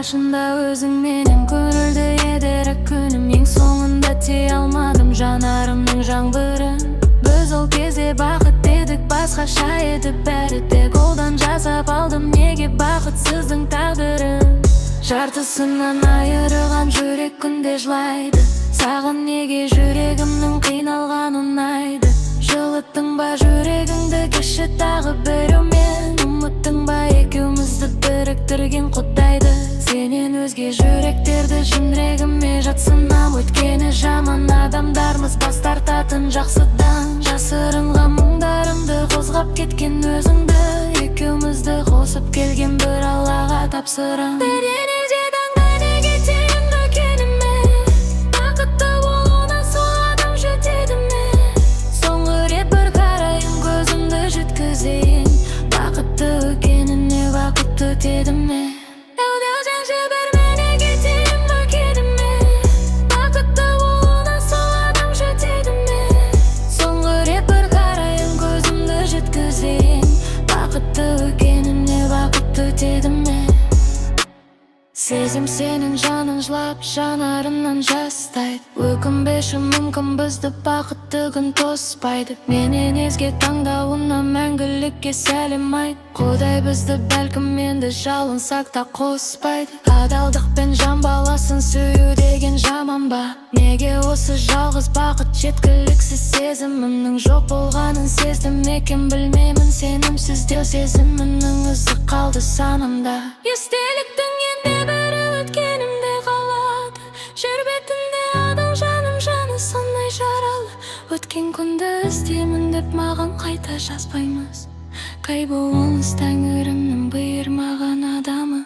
башында өзің менен көрілді едірек күнім, ең соңында тие алмадым жанарымның жаңбырын. Біз ол кезде бақыт дедік, басқаша еді бәрі, тек қолдан жасап алдым неге бақытсыздың тағдырын. Жартысынан айырылған жүрек күнде жылайды, саған неге жүрегімнің қиналғаны ұнайды. Жылыттың ба жүрегіңді кеші тағы біреумен, ұмыттың ба екеумізді біріктірген құдайды. Сенен өзге жүректерді жүрегіме жатсынам, өйткені жаман адамдармыз бас тартатын жақсыдан. Жасырынған мұңдарымды қозғап кеткен өзіңді, екеумізді қосып келген бір Аллаға тапсырам. Бақытты екеніне бақытты дедім ме? Дәу-дәу жібермей кетейін бе кедім ме? Бақытты болуына сол адам жетеді ме? Соңғы рет бір қарайын көзімді жеткізейін, бақытты екеніне бақытты дедім ме? Сезім сенің жаның жылап, жанарынан жастайды. Өкінбеші, мүмкін бізді бақытты күн тоспайды. Менен өзге таңдауына мәңгілікке сәлем айт. Құдай бізді бәлкім енді жалынсақ та қоспайды. Адалдық пен жан баласын сүю деген жаман ба? Неге осы жалғыз бақыт жеткіліксіз сезімімнің жоқ болғанын сездім екен, білмеймін. Сенімсіздеу сезімімнің ізі қалды санамда. Естеліктің енді бірі өткенімде қалады, жер бетінде адал жаным жаны сондай жаралы. Өткен күнді іздеймін деп маған қайта жазбаймыз, қай болыңыз тәңірімнің бұйырмаған адамы.